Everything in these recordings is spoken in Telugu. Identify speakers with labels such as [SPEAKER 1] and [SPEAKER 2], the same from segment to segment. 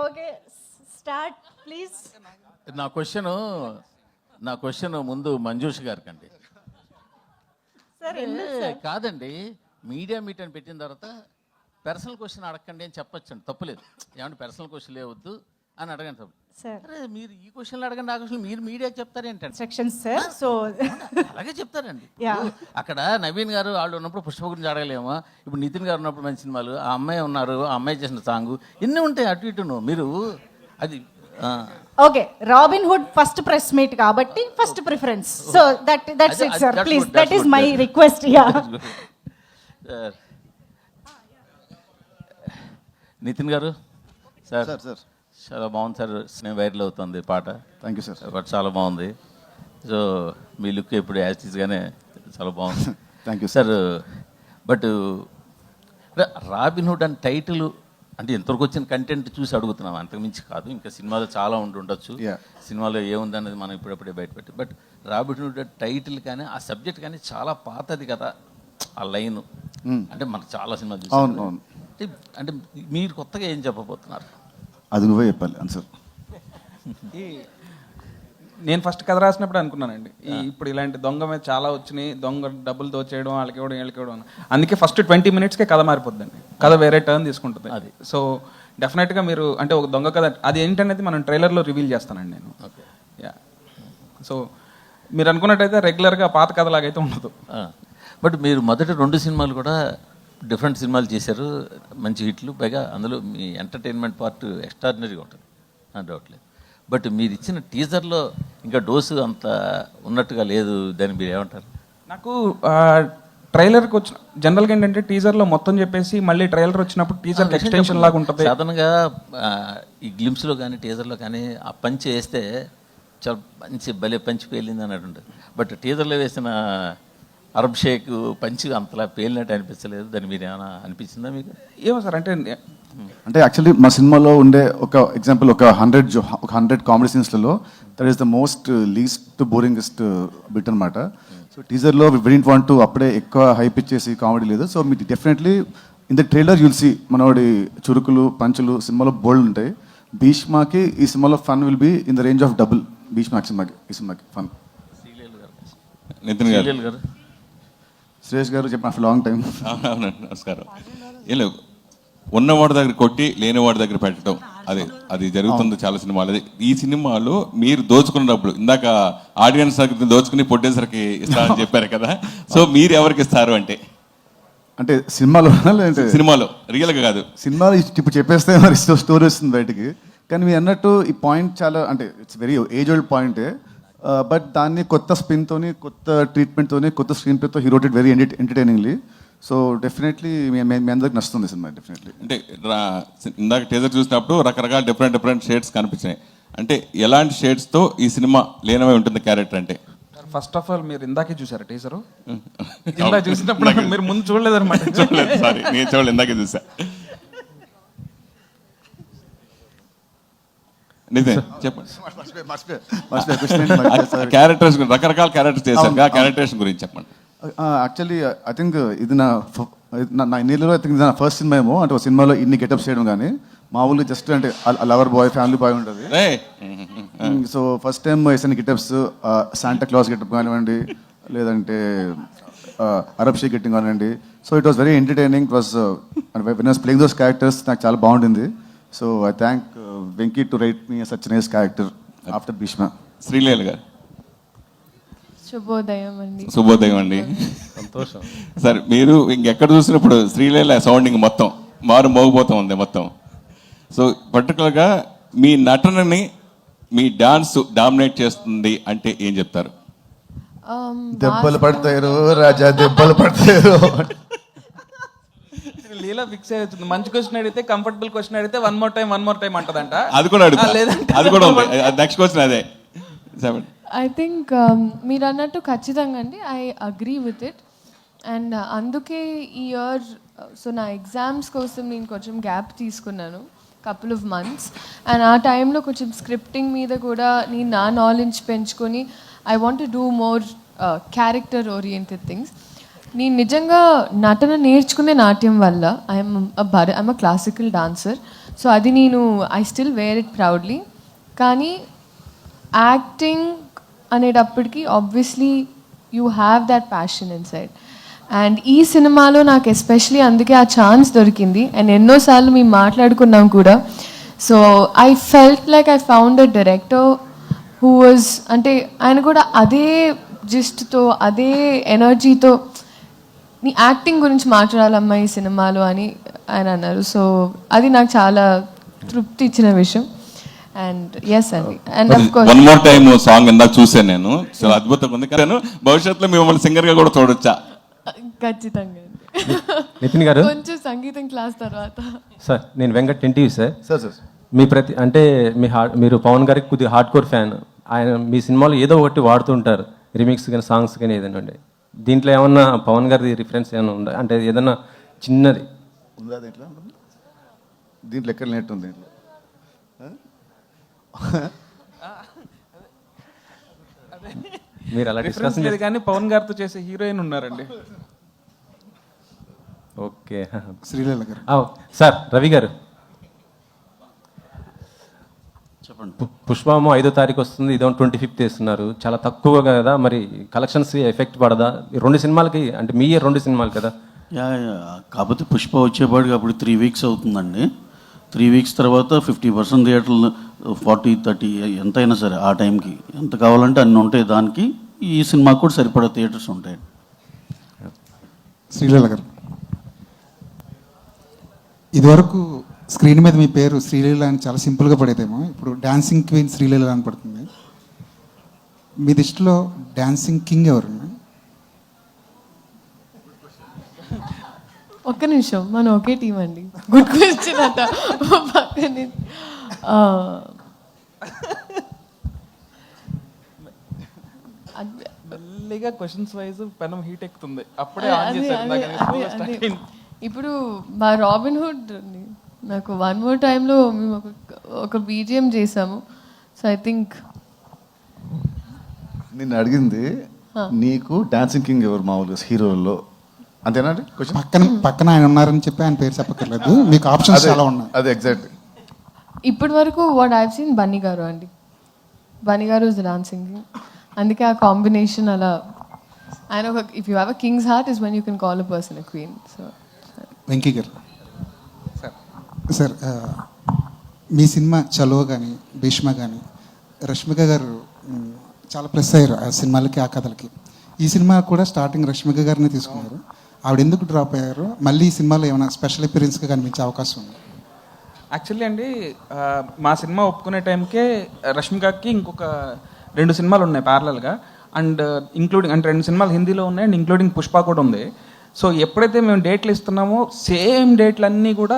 [SPEAKER 1] Okay start please.
[SPEAKER 2] నా క్వశ్చన్ ముందు మంజుష్ గారికి అండి.
[SPEAKER 1] సరే
[SPEAKER 2] కాదండి, మీడియా మీట్ అని పెట్టిన తర్వాత పర్సనల్ క్వశ్చన్ అడగండి అని చెప్పొచ్చండి, తప్పులేదు. ఏమంటే పర్సనల్ క్వశ్చన్ లేవద్దు అని అడగండి తప్పు. అరే మీరు ఈ క్వశ్చన్లు అడగండి, ఆ క్వశ్చన్ మీరు మీడియాకి చెప్తారేంటండి?
[SPEAKER 1] Sections sir. సో
[SPEAKER 2] అలాగే చెప్తారండి. అక్కడ నవీన్ గారు వాళ్ళు ఉన్నప్పుడు పుష్ప గురించి అడగలేమా? ఇప్పుడు నితిన్ గారు ఉన్నప్పుడు మంచి సినిమాలు, ఆ అమ్మాయి ఉన్నారు, ఆ అమ్మాయి చేసిన సాంగ్ ఎన్ని ఉంటాయి అటు ఇటును. మీరు అది
[SPEAKER 1] okay, Robin Hood first press meet కాబట్టి first preference. So that's it sir, please, that is my request. Yeah
[SPEAKER 2] Nitin గారు సార్,
[SPEAKER 3] సార్
[SPEAKER 2] చాలా బాగుంది సార్, స్నేహ వైరల్ అవుతుంది పాట.
[SPEAKER 3] Thank you sir.
[SPEAKER 2] బట్ చాలా బాగుంది. సో మీ లుక్ ఇప్పుడు యాస్టీస్గానే చాలా బాగుంది.
[SPEAKER 3] Thank you
[SPEAKER 2] sir. But robin hood అని టైటిల్ అంటే ఎంతవరకు వచ్చిన కంటెంట్ చూసి అడుగుతున్నాం, అంతకుమించి కాదు. ఇంకా సినిమాలో చాలా ఉండొచ్చు, సినిమాలో ఏముంది అనేది మనం ఇప్పుడప్పుడే బయటపెట్టి. బట్ రాబిన్ హుడ్ టైటిల్ కానీ ఆ సబ్జెక్ట్ కానీ చాలా పాతది కదా, ఆ లైన్ అంటే మనకు చాలా సినిమా చూసాం. అంటే మీరు కొత్తగా ఏం చెప్పబోతున్నారు?
[SPEAKER 3] అది నువ్వే చెప్పాలి ఆన్సర్.
[SPEAKER 4] నేను ఫస్ట్ కథ రాసినప్పుడు అనుకున్నానండి, ఇప్పుడు ఇలాంటి దొంగ మీద చాలా వచ్చినాయి, దొంగ డబ్బులు దోచేయడం, వాళ్ళకి ఇవ్వడం, వీళ్ళకి ఇవ్వడం. అందుకే ఫస్ట్ 20 minutesకే కథ మారిపోద్దండి, కథ వేరే టర్న్ తీసుకుంటుంది. అది సో డెఫినెట్గా మీరు అంటే ఒక దొంగ కథ అది ఏంటనేది మనం ట్రైలర్లో రివీల్ చేస్తానండి నేను. యా, సో మీరు అనుకున్నట్టయితే రెగ్యులర్గా పాత కథలాగైతే ఉండదు.
[SPEAKER 2] బట్ మీరు మొదటి 2 సినిమాలు కూడా డిఫరెంట్ సినిమాలు చేశారు, మంచి హిట్లు. పైగా అందులో మీ ఎంటర్టైన్మెంట్ పార్ట్ ఎక్స్ట్రాడినరీగా ఉంటుంది, డౌట్ లేదు. బట్ మీరు ఇచ్చిన టీజర్లో ఇంకా డోసు అంత ఉన్నట్టుగా లేదు, దాన్ని మీరు ఏమంటారు?
[SPEAKER 4] నాకు ట్రైలర్కి వచ్చిన జనరల్గా ఏంటంటే టీజర్లో మొత్తం చెప్పేసి మళ్ళీ ట్రైలర్ వచ్చినప్పుడు టీజర్ ఎక్స్టెన్షన్ లాగా ఉంటుంది.
[SPEAKER 2] సాధారణంగా ఈ గ్లిమ్స్లో కానీ టీజర్లో కానీ ఆ పంచి వేస్తే చాలా మంచి భలే పంచి పేలింది అన్నట్టు ఉంటుంది. బట్ టీజర్లో వేసిన అరబ్ షేక్ పంచి అంతలా పేలినట్టు అనిపించలేదు, దాన్ని మీరు ఏమైనా అనిపించిందా మీకు?
[SPEAKER 4] ఏమో సార్,
[SPEAKER 3] అంటే యాక్చువల్లీ మా సినిమాలో ఉండే ఒక ఎగ్జాంపుల్ ఒక 100 కామెడీ సీన్స్లలో that is the most least boringest bit అనమాట. సో టీజర్లో వి డిడ్ంట్ వాంట్ టు అప్పుడే ఎక్కువ హైప్ ఇచ్చేసి కామెడీ లేదు. సో మీకు definitely in the trailer you'll see మనోడి చురుకులు పంచులు సినిమాలో బోల్డ్ ఉంటాయి. భీష్మాకి ఈ సినిమాలో fun will be in the range of double Bheeshma ఈ సినిమాకి ఫన్.
[SPEAKER 5] నితిన్ గారు,
[SPEAKER 3] సురేష్ గారు చెప్పిన ఆఫ్టర్ లాంగ్ టైం.
[SPEAKER 5] అవునండి, నమస్కారం. ఏం లేదు, ఉన్నవాడి దగ్గర కొట్టి లేనివాడి దగ్గర పెట్టడం, అది జరుగుతుంది చాలా సినిమాలు. ఈ సినిమాలో మీరు దోచుకున్నప్పుడు ఇందాక ఆడియన్స్ దగ్గర దోచుకుని ప్రొడ్యూసర్కి ఇస్తారని చెప్పారు కదా, సో మీరు ఎవరికి ఇస్తారు అంటే సినిమాలో రియల్గా కాదు,
[SPEAKER 3] సినిమాలో ఇప్పుడు చెప్పేస్తే మరి స్టోరీ వస్తుంది బయటికి. కానీ మీరు అన్నట్టు ఈ పాయింట్ చాలా అంటే ఇట్స్ వెరీ ఏజ్ ఓల్డ్ పాయింటే, బట్ దాన్ని కొత్త స్పిన్తోని, కొత్త ట్రీట్మెంట్తోని, కొత్త స్క్రీన్ ప్లేతో he wrote it very entertainingly. So definitely మీ అందరికి నచ్చుతుంది సినిమా డెఫినెట్లీ.
[SPEAKER 5] అంటే ఇందాక టీజర్ చూసినప్పుడు రకరకాల డిఫరెంట్ షేడ్స్ కనిపించినాయి. అంటే ఎలాంటి షేడ్స్తో ఈ సినిమా లీనమై ఉంటుంది క్యారెక్టర్ అంటే?
[SPEAKER 4] ఫస్ట్ ఆఫ్ ఆల్ మీరు ఇందాకే చూసారా టీజరు? ఇందాక చూసినప్పుడు మీరు ముందు చూడలేదన్నమాట.
[SPEAKER 5] చూడలేదు, సారీ, నేను చూడలేదు, ఇందాకే చూసా. నిజం చెప్పండి. క్యారెక్టర్స్ రకరకాల క్యారెక్టర్స్ చేశారు, ఆ క్యారెక్టర్స్ గురించి చెప్పండి.
[SPEAKER 3] యాక్చువల్లీ ఐ థింక్ ఇది నా ఇన్నిలో ఐ థింక్ ఇది నా ఫస్ట్ సినిమా ఏమో. అంటే ఒక సినిమాలో ఇన్ని గెటప్స్ చేయడం కానీ మామూలు జస్ట్ అంటే లవర్ బాయ్, ఫ్యామిలీ బాయ్ ఉంటుంది. సో ఫస్ట్ టైం వేసిన గెటప్స్ శాంటా క్లాస్ గెటప్ కానివ్వండి, లేదంటే అరబ్ షేక్ గెట్టింగ్ కానివ్వండి. So it was very entertaining. It was when I was playing those characters నాకు చాలా బాగుంటుంది. So I thank Venky to write me such nice character after Bheeshma.
[SPEAKER 5] Sreeleela garu.
[SPEAKER 6] శుభోదయం
[SPEAKER 5] అండి. సంతోషం సార్. మీరు ఇంకెక్కడ చూసినప్పుడు శ్రీలీల సౌండింగ్ మొత్తం మోగిపోతూ ఉంది మొత్తం. సో పర్టికులర్గా మీ నటనని, మీ డాన్స్ డామినేట్ చేస్తుంది అంటే ఏం చెప్తారు?
[SPEAKER 3] దెబ్బలు పడతారు రాజా, దెబ్బలు పడతారు.
[SPEAKER 4] లీలా ఫిక్స్ అయ్యింది. మంచి క్వశ్చన్ అడిగితే, కంఫర్టబుల్ క్వశ్చన్ అడిగితే వన్ మోర్ టైం అంటదంట.
[SPEAKER 5] అది కూడా ఉంది. నెక్స్ట్ క్వశ్చన్ అదే.
[SPEAKER 6] ఐ థింక్ మీరు అన్నట్టు ఖచ్చితంగా అండి, I agree with it. And అందుకే ఈ ఇయర్ సో నా ఎగ్జామ్స్ కోసం నేను కొంచెం గ్యాప్ తీసుకున్నాను, కపుల్ ఆఫ్ మంత్స్. అండ్ ఆ టైంలో కొంచెం స్క్రిప్టింగ్ మీద కూడా నేను నా నాలెడ్జ్ పెంచుకొని I want to do more character oriented things. నేను నిజంగా నటన నేర్చుకునే నాట్యం వల్ల I'm a classical dancer. So అది నేను I still wear it proudly. కానీ యాక్టింగ్ అనేటప్పటికి obviously you have that passion inside. And ఈ సినిమాలో నాకు ఎస్పెషలీ అందుకే ఆ ఛాన్స్ దొరికింది. అండ్ ఎన్నోసార్లు మేము మాట్లాడుకున్నాం కూడా. So I felt like I found a director who was, అంటే ఆయన కూడా అదే జిస్ట్తో అదే ఎనర్జీతో నీ యాక్టింగ్ గురించి మాట్లాడాలమ్మా ఈ సినిమాలో అని ఆయన అన్నారు. సో అది నాకు చాలా తృప్తి ఇచ్చిన విషయం. అండ్ ఎస్ అండి. And of course
[SPEAKER 5] one more time song ఇందాక చూసాను నేను, చాలా అద్భుతంగా ఉంది. కానీ భవిష్యత్తులో మిమ్మల్ని సింగర్ గా కూడా చూడొచ్చా?
[SPEAKER 6] ఖచ్చితంగా అండి.
[SPEAKER 7] నితిన్ గారు
[SPEAKER 6] కొంచెం సంగీతం క్లాస్ తర్వాత.
[SPEAKER 7] సార్, నేను వెంకట్ ఎన్టీవీ సార్.
[SPEAKER 3] సార్
[SPEAKER 7] మీ అంటే మీరు పవన్ గారికి కొద్దిగా హార్డ్ కోర్ ఫ్యాన్. ఆయన మీ సినిమాలో ఏదో ఒకటి వాడుతుంటారు, రిమిక్స్ కానీ సాంగ్స్ కానీ ఏదైనా ఉండే. దీంట్లో ఏమన్నా పవన్ గారి రిఫరెన్స్ ఏమైనా ఉందా? అంటే ఏదన్నా చిన్నది
[SPEAKER 3] ఉందా దీంట్లో? దీంట్లో ఎక్కడ నెట్ ఉంది దీంట్లో?
[SPEAKER 7] మీరు అలా
[SPEAKER 4] రిఫరెన్స్
[SPEAKER 7] డిస్కషన్
[SPEAKER 4] లేదు కానీ పవన్ గారితో చేసే హీరోయిన్ ఉన్నారండి.
[SPEAKER 7] ఓకే.
[SPEAKER 3] శ్రీలీల గారు.
[SPEAKER 7] సార్, రవి గారు
[SPEAKER 2] చెప్పండి.
[SPEAKER 7] పుష్పము 5వ తారీఖు వస్తుంది, ఇదో 25th వేస్తున్నారు. చాలా తక్కువ కదా, మరి కలెక్షన్స్ ఎఫెక్ట్ పడదా? ఈ 2 సినిమాలకి, అంటే మీ 2 సినిమాలు కదా.
[SPEAKER 2] యా, కాకపోతే పుష్ప వచ్చేపాటికి అప్పుడు 3 weeks అవుతుందండి. 3 weeks తర్వాత 50% థియేటర్లు 40-30 ఎంతైనా సరే ఆ టైంకి ఎంత కావాలంటే అన్ని ఉంటాయి. దానికి ఈ సినిమాకి కూడా సరిపడా థియేటర్స్ ఉంటాయి.
[SPEAKER 8] శ్రీలీల గారు, ఇదివరకు స్క్రీన్ మీద మీ పేరు శ్రీలీల అని చాలా సింపుల్గా పడేదేమో, ఇప్పుడు డాన్సింగ్ క్వీన్ శ్రీలీల అని పడుతుంది. మీ దృష్టిలో డాన్సింగ్ కింగ్ ఎవరు?
[SPEAKER 6] ఒక్క నిమిషం, మనం ఒకే టీం అండి. గుడ్ క్వశ్చన్ అట. పక్కనే
[SPEAKER 4] మెల్లిగా క్వశ్చన్స్ వైజ్ పెనం హీట్ ఎక్కుతుంది. అప్పుడే ఆన్ చేశారు ఇందాక నేను slow గా start అయింది.
[SPEAKER 6] ఇప్పుడు మా రాబిన్ హుడ్ నాకు వన్ మోర్ టైంలో మేము ఒక బీజిఎం చేసాము. సో ఐ థింక్
[SPEAKER 3] నిన్ను అడిగింది నీకు డాన్సింగ్ కింగ్ ఎవరు మామూలుగా హీరోల్లో, అంతేనా అండి?
[SPEAKER 8] పక్కన ఆయన ఉన్నారని చెప్పి ఆయన పేరు చెప్పక్కర్లేదు, మీకు ఆప్షన్స్ చాలా ఉన్నాయి.
[SPEAKER 3] అదే ఎగ్జాక్ట్.
[SPEAKER 6] ఇప్పటి వరకు వాట్ ఐవ్ సీన్ బన్నీ గారు అండి. బన్నీ గారు ఇస్ డాన్సింగ్. అందుకే ఆ కాంబినేషన్ అలా. ఆయన ఒక if you have a king's heart is when you can call a person a queen. So
[SPEAKER 8] Venky గారు, సార్ మీ సినిమా చలో కానీ భీష్మ కానీ రష్మిక గారు చాలా ప్లస్ అయ్యారు ఆ సినిమాలకి, ఆ కథలకి. ఈ సినిమా కూడా స్టార్టింగ్ రష్మిక గారిని తీసుకున్నారు. ఆవిడ ఎందుకు డ్రాప్ అయ్యారు? మళ్ళీ ఈ సినిమాలో ఏమైనా స్పెషల్ అపియరెన్స్గా కనిపించే అవకాశం ఉంది?
[SPEAKER 4] యాక్చువల్లీ అండి, మా సినిమా ఒప్పుకునే టైంకే రష్మికకి ఇంకొక 2 సినిమాలు ఉన్నాయి ప్యారలల్గా. అండ్ ఇంక్లూడింగ్ అంటే 2 సినిమాలు హిందీలో ఉన్నాయి అండ్ ఇంక్లూడింగ్ పుష్ప కూడా ఉంది. సో ఎప్పుడైతే మేము డేట్లు ఇస్తున్నామో సేమ్ డేట్లు అన్నీ కూడా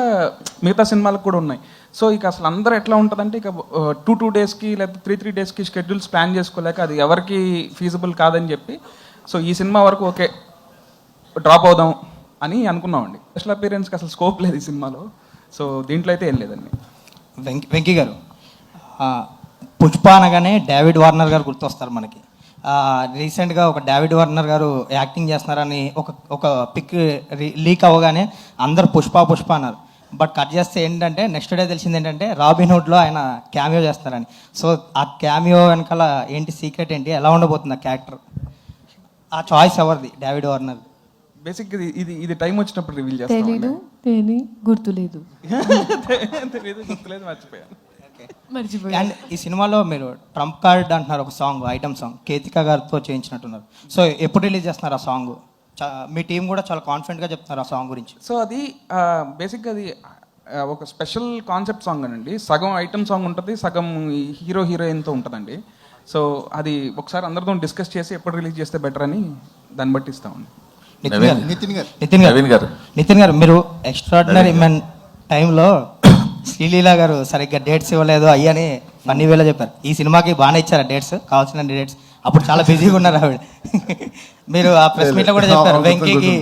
[SPEAKER 4] మిగతా సినిమాలకు కూడా ఉన్నాయి. సో ఇక అసలు అందరూ ఎట్లా ఉంటుందంటే ఇక 2 daysకి లేదా 3 daysకి షెడ్యూల్స్ ప్లాన్ చేసుకోలేక అది ఎవరికి ఫీజిబుల్ కాదని చెప్పి సో ఈ సినిమా వరకు ఓకే డ్రాప్ అవుదాం అని అనుకున్నామండి. స్పెషల్ అపియరెన్స్కి అసలు స్కోప్ లేదు ఈ సినిమాలో. సో దీంట్లో అయితే ఏం లేదండి.
[SPEAKER 9] వెంకీ గారు, పుష్ప అనగానే డేవిడ్ వార్నర్ గారు గుర్తొస్తారు మనకి. రీసెంట్గా ఒక డేవిడ్ వార్నర్ గారు యాక్టింగ్ చేస్తున్నారని ఒక పిక్ లీక్ అవ్వగానే అందరు పుష్ప అన్నారు. బట్ కట్ చేస్తే ఏంటంటే నెక్స్ట్ డే తెలిసింది ఏంటంటే రాబిన్ హుడ్లో ఆయన క్యామియో చేస్తారని. సో ఆ క్యామియో వెనకాల ఏంటి సీక్రెట్ ఏంటి, ఎలా ఉండబోతుంది ఆ క్యారెక్టర్? ఆ చాయిస్ ఎవరిది? David Warner.
[SPEAKER 4] బేసిక్ ఇది టైం వచ్చినప్పుడు రివీల్ చేస్తాం.
[SPEAKER 6] తెలీదు, గుర్తులేదు,
[SPEAKER 4] గుర్తులేదు, మర్చిపోయాను.
[SPEAKER 9] అండ్ ఈ సినిమాలో మీరు ట్రంప్ కార్డ్ అంటున్నారు, ఒక సాంగ్, ఐటమ్ సాంగ్ కేతికా గారితో చేయించినట్టున్నారు. సో ఎప్పుడు రిలీజ్ చేస్తున్నారు ఆ సాంగ్? మీ టీం కూడా చాలా కాన్ఫిడెంట్గా చెప్తున్నారు ఆ సాంగ్ గురించి.
[SPEAKER 4] సో అది బేసిక్గా అది ఒక స్పెషల్ కాన్సెప్ట్ సాంగ్ అండి. సగం ఐటమ్ సాంగ్ ఉంటుంది, సగం హీరో హీరోయిన్తో ఉంటుందండి. సో అది ఒకసారి అందరితో డిస్కస్ చేసి ఎప్పుడు రిలీజ్ చేస్తే బెటర్ అని దాన్ని బట్టి ఇస్తామండి.
[SPEAKER 9] నితిన్ గారు, మీరు ఎక్స్ట్రాడినరీ మెన్ టైంలో శ్రీలీల గారు సరిగ్గా డేట్స్ ఇవ్వలేదు అయ్యని ఫన్నీ వేలో చెప్పారు. ఈ సినిమాకి బాగానే ఇచ్చారా డేట్స్, కావాల్సిన డేట్స్? అప్పుడు చాలా బిజీగా ఉన్నారు ఆవిడ. మీరు ఆ ప్రెస్ మీట్లో కూడా చెప్పారు వెంకీకి.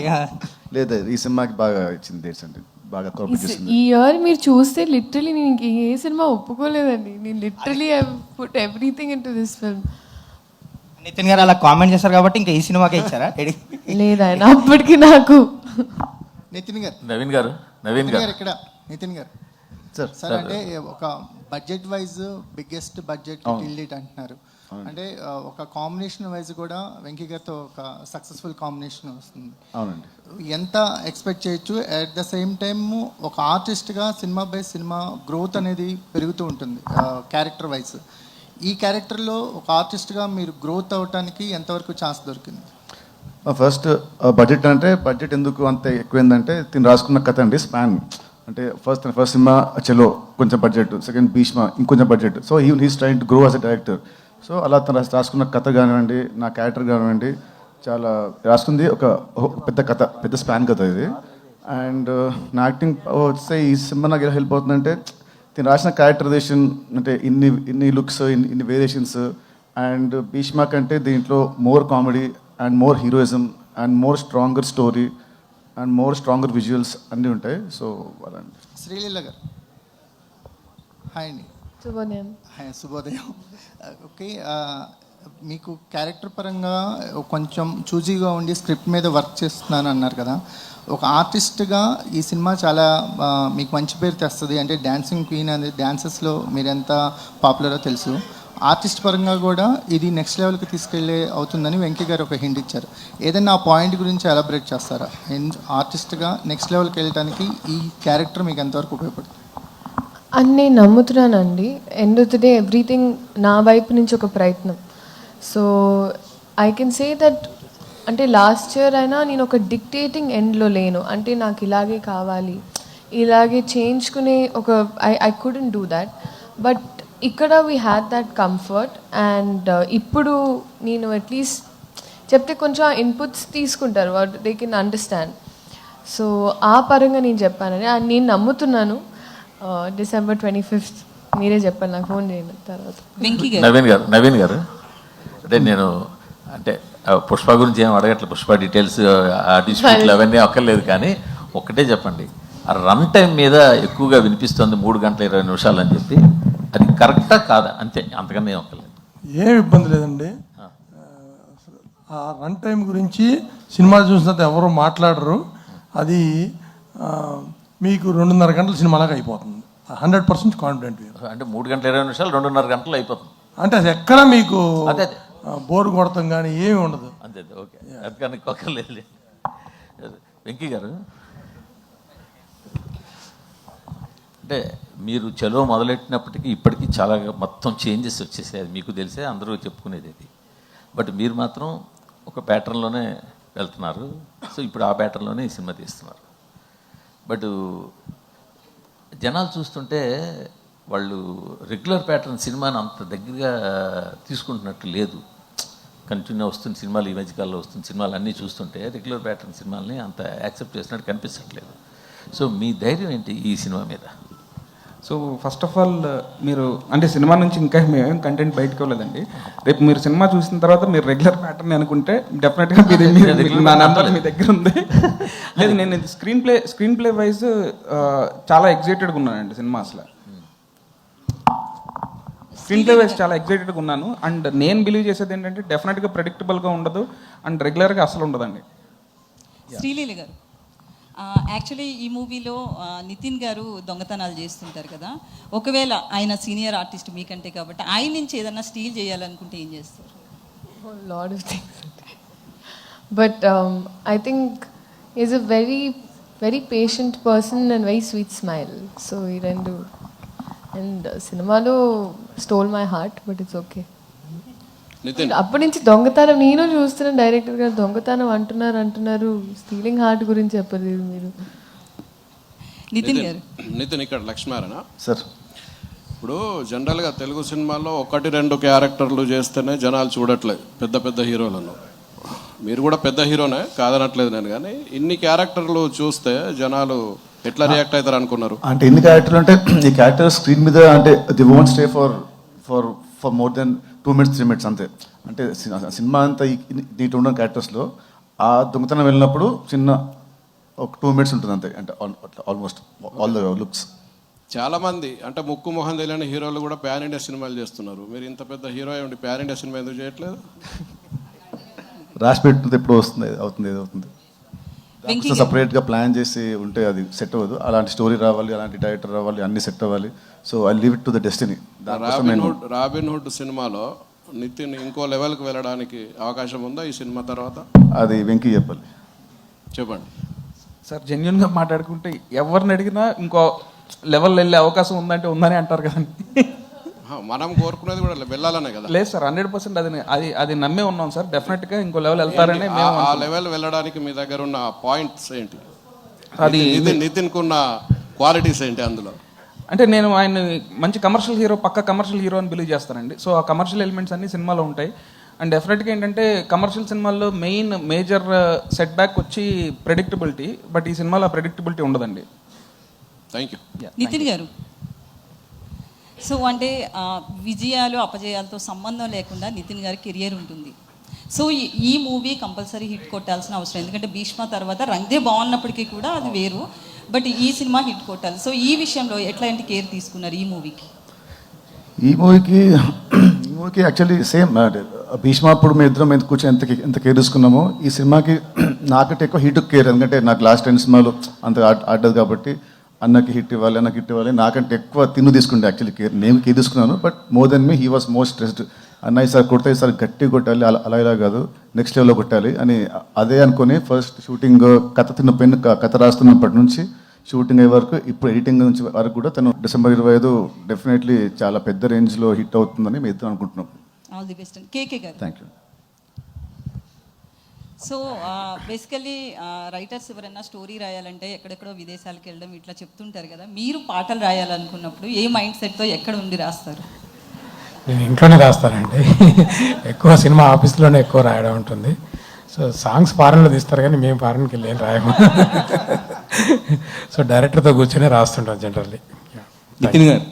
[SPEAKER 3] లేదు, ఈ సినిమాకి బాగా ఇచ్చింది డేట్స్ అండి, బాగా కోఆపరేట్ చేసింది.
[SPEAKER 6] ఈ ఇయర్ మీరు చూస్తే లిటరలీ నేను ఇంక ఏ సినిమా ఒప్పుకోలేదండి. నేను literally I put everything into this film.
[SPEAKER 9] Nithin garu అలా కామెంట్ చేశారు కాబట్టి ఇంకా ఈ సినిమాకే ఇచ్చారా?
[SPEAKER 6] లేదు, ఆయన అప్పటికి నాకు
[SPEAKER 8] నితిన్ గారు
[SPEAKER 2] నవీన్ గారు
[SPEAKER 8] ఇక్కడ నితిన్ గారు
[SPEAKER 10] సార్ అంటే ఒక budget wise biggest budget till date అంటున్నారు. అంటే ఒక కాంబినేషన్ వైజ్ కూడా వెంకీ గారితో ఒక సక్సెస్ఫుల్ కాంబినేషన్ వస్తుంది.
[SPEAKER 3] అవునండి.
[SPEAKER 10] ఎంత ఎక్స్పెక్ట్ చేయొచ్చు? అట్ ద సేమ్ టైమ్ ఒక ఆర్టిస్ట్గా సినిమా బై సినిమా గ్రోత్ అనేది పెరుగుతూ ఉంటుంది క్యారెక్టర్ వైజ్. ఈ క్యారెక్టర్లో ఒక ఆర్టిస్ట్గా మీరు గ్రోత్ అవడానికి ఎంతవరకు ఛాన్స్ దొరికింది?
[SPEAKER 3] ఫస్ట్ బడ్జెట్ అంటే బడ్జెట్ ఎందుకు అంత ఎక్కువైందంటే తిని రాసుకున్న కథ అండి, స్పాన్. అంటే ఫస్ట్ సినిమా చలో కొంచెం బడ్జెట్, సెకండ్ భీష్మ ఇంకొంచెం budget. So he's train to grow as a director. So అలా తను రాసుకున్న కథ కానివ్వండి, నా క్యారెక్టర్ కానివ్వండి, చాలా రాసుకుంది ఒక పెద్ద కథ, పెద్ద స్పాన్ కథ ఇది. అండ్ నా యాక్టింగ్ వస్తే ఈ సినిమా నాకు ఎలా హెల్ప్ అవుతుందంటే తిను రాసిన క్యారెక్టరైజేషన్, అంటే ఇన్ని లుక్స్, ఇన్ని వేరియేషన్స్. అండ్ భీష్మ కంటే దీంట్లో more comedy and more heroism and more stronger story and more stronger visuals అన్నీ ఉంటాయి. సో అలాంటి.
[SPEAKER 10] శ్రీలీల గారు హాయ్ అండి.
[SPEAKER 6] శుభోదయం.
[SPEAKER 10] హాయ్, శుభోదయం. ఓకే, మీకు క్యారెక్టర్ పరంగా కొంచెం చూజీగా ఉండి స్క్రిప్ట్ మీద వర్క్ చేస్తున్నాను అన్నారు కదా. ఒక ఆర్టిస్ట్గా ఈ సినిమా చాలా మీకు మంచి పేరు తెస్తుంది. అంటే డ్యాన్సింగ్ క్వీన్ అనేది డ్యాన్సెస్లో మీరు ఎంత పాపులరో తెలుసు. ఆర్టిస్ట్ పరంగా కూడా ఇది నెక్స్ట్ లెవెల్కి తీసుకెళ్ళే అవుతుందని వెంకీ గారు ఒక హింట్ ఇచ్చారు. ఏదైనా ఆ పాయింట్ గురించి ఎలాబరేట్ చేస్తారా? ఆర్టిస్ట్గా నెక్స్ట్ లెవెల్కి వెళ్ళడానికి ఈ క్యారెక్టర్ మీకు ఎంతవరకు ఉపయోగపడుతుంది
[SPEAKER 6] అని నేను నమ్ముతున్నానండి. End of the day everything నా వైపు నుంచి ఒక ప్రయత్నం. So I can say that అంటే లాస్ట్ ఇయర్ అయినా నేను ఒక డిక్టేటింగ్ ఎండ్లో లేను. అంటే నాకు ఇలాగే కావాలి, ఇలాగే చేయించుకునే ఒక I couldn't do that. But ఇక్కడ we had that comfort. And ఇప్పుడు నేను అట్లీస్ట్ చెప్తే కొంచెం ఇన్పుట్స్ తీసుకుంటారు, what they can understand. So ఆ పరంగా నేను చెప్పానని నేను నమ్ముతున్నాను. December 25th మీరే చెప్పాలి, నాకు ఫోన్ చేయండి తర్వాత.
[SPEAKER 2] నవీన్ గారు అంటే నేను అంటే పుష్ప గురించి ఏం అడగట్లేదు, పుష్ప డీటెయిల్స్ ఆ డిస్ప్యూట్లు అవన్నీ అక్కర్లేదు. కానీ ఒక్కటే చెప్పండి, ఆ రన్ టైం మీద ఎక్కువగా వినిపిస్తుంది 3 గంటల 20 నిమిషాలు అని చెప్పి, అది కరెక్టా కాదా? అంతే, అంతకన్నా ఏం అక్కర్లేదు.
[SPEAKER 11] ఏం ఇబ్బంది లేదండి. ఆ రన్ టైం గురించి సినిమా చూసినంత ఎవరు మాట్లాడరు. అది మీకు 2.5 గంటల సినిమాలాగా అయిపోతుంది. 100% కాన్ఫిడెంట్.
[SPEAKER 2] అంటే 3 గంటల 20 నిమిషాలు 2.5 గంటలు అయిపోతుంది.
[SPEAKER 11] అంటే అది ఎక్కడ మీకు
[SPEAKER 2] అదే
[SPEAKER 11] బోర్ కొడతాం కానీ ఏమి ఉండదు.
[SPEAKER 2] అంతే, ఓకే, అది కానీ ఒక్కర్లేదు. వెంకీ గారు అంటే మీరు చలో మొదలెట్టినప్పటికీ ఇప్పటికీ చాలా మొత్తం చేంజెస్ వచ్చేసాయి, అది మీకు తెలిసే, అందరూ చెప్పుకునేది ఇది. బట్ మీరు మాత్రం ఒక ప్యాటర్న్లోనే వెళ్తున్నారు. సో ఇప్పుడు ఆ ప్యాటర్న్లోనే ఈ సినిమా తీస్తున్నారు. బట్ జనాలు చూస్తుంటే వాళ్ళు రెగ్యులర్ ప్యాటర్న్ సినిమాని అంత దగ్గరగా తీసుకుంటున్నట్టు లేదు. కంటిన్యూ వస్తున్న సినిమాలు, ఈ మధ్యకాలంలో వస్తున్న సినిమాలు అన్నీ చూస్తుంటే రెగ్యులర్ ప్యాటర్న్ సినిమాలని అంత యాక్సెప్ట్ చేసినట్టు కనిపించట్లేదు. సో మీ ధైర్యం ఏంటి ఈ సినిమా మీద?
[SPEAKER 4] సో ఫస్ట్ ఆఫ్ ఆల్ మీరు అంటే సినిమా నుంచి ఇంకా మేమేం కంటెంట్ బయటకు వెళ్ళలేదండి. రేపు మీరు సినిమా చూసిన తర్వాత మీరు రెగ్యులర్ ప్యాటర్న్ అనుకుంటే డెఫినెట్గా నా నెంబర్ మీ దగ్గర ఉంది. లేదు, నేను స్క్రీన్ ప్లే వైజ్ చాలా ఎగ్జైటెడ్గా ఉన్నానండి సినిమా. అసలు స్క్రీన్ ప్లే వైజ్ చాలా ఎగ్జైటెడ్గా ఉన్నాను. అండ్ నేను బిలీవ్ చేసేది ఏంటంటే డెఫినెట్గా ప్రెడిక్టబుల్గా ఉండదు అండ్ రెగ్యులర్గా అసలు ఉండదండి.
[SPEAKER 12] శ్రీలీల గారు, యాక్చువల్లీ ఈ మూవీలో నితిన్ గారు దొంగతనాలు చేస్తుంటారు కదా. ఒకవేళ ఆయన సీనియర్ ఆర్టిస్ట్ మీకంటే కాబట్టి ఆయన నుంచి ఏదన్నా స్టీల్ చేయాలనుకుంటే ఏం చేస్తారు?
[SPEAKER 6] Lot of things. But I think is a very very patient person and very sweet smile. So ఈ రెండు. అండ్ సినిమాలో stole my heart, but it's okay. అప్పటి నుంచి దొంగతనం నేను చూస్తున్నాను. డైరెక్టర్ గారు దొంగతనం అంటున్నారు, స్టీలింగ్ హార్ట్ గురించి చెప్పలేదు మీరు.
[SPEAKER 13] నితిన్ ఇక్కడ లక్ష్మారాయణ
[SPEAKER 3] సార్.
[SPEAKER 13] ఇప్పుడు జనరల్గా తెలుగు సినిమాల్లో 1-2 క్యారెక్టర్లు చేస్తేనే జనాలు చూడట్లేదు పెద్ద పెద్ద హీరోలను. మీరు కూడా పెద్ద హీరోనే కాదనట్లేదు నేను, కానీ ఇన్ని క్యారెక్టర్లు చూస్తే జనాలు ఎట్లా రియాక్ట్ అవుతారు అనుకున్నారు?
[SPEAKER 3] అంటే ఇన్ని క్యారెక్టర్లు అంటే ఈ క్యారెక్టర్ స్క్రీన్ మీద అంటే the won't stay for more than 2 minutes 3 minutes అంతే. అంటే సినిమా అంతా దీంట్లో ఉన్న క్యారెక్టర్స్లో ఆ దొంగతనం వెళ్ళినప్పుడు చిన్న ఒక 2 minutes ఉంటుంది అంతే. అంటే ఆల్మోస్ట్ ఆల్ ద లుక్స్.
[SPEAKER 13] చాలా మంది అంటే ముక్కు మొహం తెలియని హీరోలు కూడా ప్యాన్ ఇండియా సినిమాలు చేస్తున్నారు. మీరు ఇంత పెద్ద హీరో ఉండి ప్యాన్ ఇండియా సినిమా ఎందుకు చేయట్లేదు?
[SPEAKER 3] రాసి పెట్టినది ఎప్పుడు అవుతుంది. సపరేట్గా ప్లాన్ చేసి ఉంటే అది సెట్ అవ్వదు. అలాంటి స్టోరీ రావాలి, అలాంటి డైరెక్టర్ రావాలి, అన్ని సెట్ అవ్వాలి. So I leave it to the destiny.
[SPEAKER 13] Robin hood సినిమాలో నితిన్ ఇంకో లెవెల్కి వెళ్ళడానికి అవకాశం ఉందా ఈ సినిమా తర్వాత?
[SPEAKER 3] అది వెంకీ చెప్పాలి.
[SPEAKER 13] చెప్పండి
[SPEAKER 4] సార్. జెన్యున్గా మాట్లాడుకుంటే ఎవరిని అడిగినా ఇంకో లెవెల్ వెళ్ళే అవకాశం ఉందంటే ఉందని అంటారు కదండి.
[SPEAKER 13] మనం కోరుకునేది కూడా వెళ్ళాలనే కదా.
[SPEAKER 4] లేదు సార్, 100% అది నమ్మే ఉన్నాం సార్. డెఫినెట్గా ఇంకో లెవెల్ వెళ్తారని మేము.
[SPEAKER 13] ఆ లెవెల్ వెళ్ళడానికి మీ దగ్గర ఉన్న పాయింట్స్ ఏంటి?
[SPEAKER 4] అది
[SPEAKER 13] నితిన్కు ఉన్న క్వాలిటీస్ ఏంటి అందులో?
[SPEAKER 4] అంటే నేను ఆయన మంచి కమర్షియల్ హీరో, పక్క కమర్షియల్ హీరో అని బిలీవ్ చేస్తానండి. సో ఆ కమర్షియల్ ఎలిమెంట్స్ అన్ని సినిమాలో ఉంటాయి. అండ్ డెఫినెట్గా ఏంటంటే కమర్షియల్ సినిమాల్లో మేజర్ సెట్ బ్యాక్ వచ్చి ప్రెడిక్టబిలిటీ. బట్ ఈ సినిమాలో ప్రెడిక్టబిలిటీ ఉండదండి.
[SPEAKER 13] Thank you.
[SPEAKER 12] నితిన్ గారు, సో అంటే విజయాలు అపజయాలతో సంబంధం లేకుండా నితిన్ గారి కెరియర్ ఉంటుంది. సో ఈ మూవీ కంపల్సరీ హిట్ కొట్టాల్సిన అవసరం, ఎందుకంటే భీష్మ తర్వాత రంగ్దే బాగున్నప్పటికీ కూడా అది వేరు. బట్ ఈ సినిమా హిట్ కొట్టాలి. సో ఈ విషయంలో ఎట్లాంటి కేర్ తీసుకున్నారు ఈ మూవీకి?
[SPEAKER 3] ఈ మూవీకి యాక్చువల్లీ సేమ్ భీష్మ అప్పుడు మేము ఇద్దరం కూర్చొని ఎంత కేర్ తీసుకున్నామో ఈ సినిమాకి నాకంటే ఎక్కువ హిట్ కేర్. ఎందుకంటే నాకు లాస్ట్ 10 సినిమాలు అంత ఆడదు కాబట్టి అన్నకి హిట్ ఇవ్వాలి, అన్నకి హిట్ ఇవ్వాలి. నాకంటే ఎక్కువ తీసుకుంటే యాక్చువల్లీ కేర్ నేను కేర్ తీసుకున్నాను. But more than me he was most stressed. అన్న ఈసారి కొడితే ఈసారి గట్టి కొట్టాలి, అలా ఇలా కాదు నెక్స్ట్ లెవెల్లో కొట్టాలి అని అదే అనుకుని ఫస్ట్ షూటింగ్ కథ తిన్న పెన్ కథ రాస్తున్నప్పటి నుంచి షూటింగ్ అయ్యే వరకు ఇప్పుడు ఎడిటింగ్ నుంచి వరకు కూడా తను December 25 డెఫినెట్లీ చాలా పెద్ద రేంజ్లో హిట్ అవుతుందని మేము ఇద్దరు అనుకుంటున్నాం.
[SPEAKER 12] All the best. కేకే గారు.
[SPEAKER 3] Thank you.
[SPEAKER 12] So basically writers ఎవరైనా స్టోరీ రాయాలంటే ఎక్కడెక్కడో విదేశాలకు వెళ్ళడం ఇట్లా చెప్తుంటారు కదా. మీరు పాటలు రాయాలనుకున్నప్పుడు ఏ మైండ్ సెట్తో ఎక్కడ ఉండి రాస్తారు?
[SPEAKER 14] నేను ఇంట్లోనే రాస్తానండి. ఎక్కువ సినిమా ఆఫీస్లోనే ఎక్కువ రాయడం ఉంటుంది. సో సాంగ్స్ ఫారెన్లో తీస్తారు కానీ మేము ఫారెన్కి వెళ్ళి ఏం రాయము. సో డైరెక్టర్తో కూర్చొని రాస్తుంటాం జనరల్లీ.
[SPEAKER 15] నితిన్ గారు,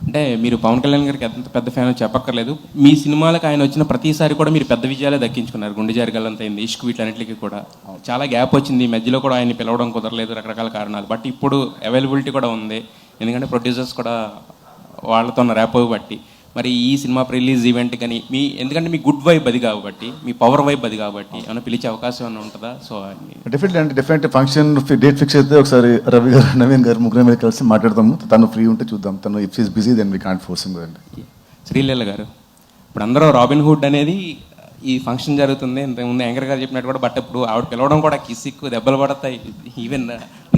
[SPEAKER 15] అంటే మీరు పవన్ కళ్యాణ్ గారికి ఎంత పెద్ద ఫ్యాన్ చెప్పక్కర్లేదు. మీ సినిమాలకు ఆయన వచ్చిన ప్రతిసారి కూడా మీరు పెద్ద విజయాలే దక్కించుకున్నారు. గుండె జారిగల్లంత అయింది, ఇష్క్ వీటన్నిటికీ కూడా చాలా గ్యాప్ వచ్చింది. మధ్యలో కూడా ఆయన పిలవడం కుదరలేదు, రకరకాల కారణాలు. బట్ ఇప్పుడు అవైలబిలిటీ కూడా ఉంది, ఎందుకంటే ప్రొడ్యూసర్స్ కూడా వాళ్ళతో ఉన్న ర్యాప్ బట్టి. మరి ఈ సినిమా రిలీజ్ ఈవెంట్ కానీ ఎందుకంటే మీ గుడ్ వైబ్ అది కాబట్టి, మీ పవర్ వైబ్ అది కాబట్టి ఏమైనా పిలిచే అవకాశం ఏమైనా ఉంటుందా? So
[SPEAKER 3] definitely function date fix అయితే ఒకసారి రవి గారు, నవీన్ గారు ముగ్గురు మీద కలిసి మాట్లాడతాము. తను ఫ్రీ ఉంటే చూద్దాం. తను if is busy then we can't force him కదండి.
[SPEAKER 15] శ్రీలీల గారు, ఇప్పుడు అందరూ రాబిన్ హుడ్ అనేది ఈ ఫంక్షన్ జరుగుతుంది, ఇంతకుముందు యాంకర్ గారు చెప్పినట్టు కూడా. బట్ ఇప్పుడు ఆవిడ పిలవడం కూడా కిసిక్కు దెబ్బలు పడతాయి. ఈవెన్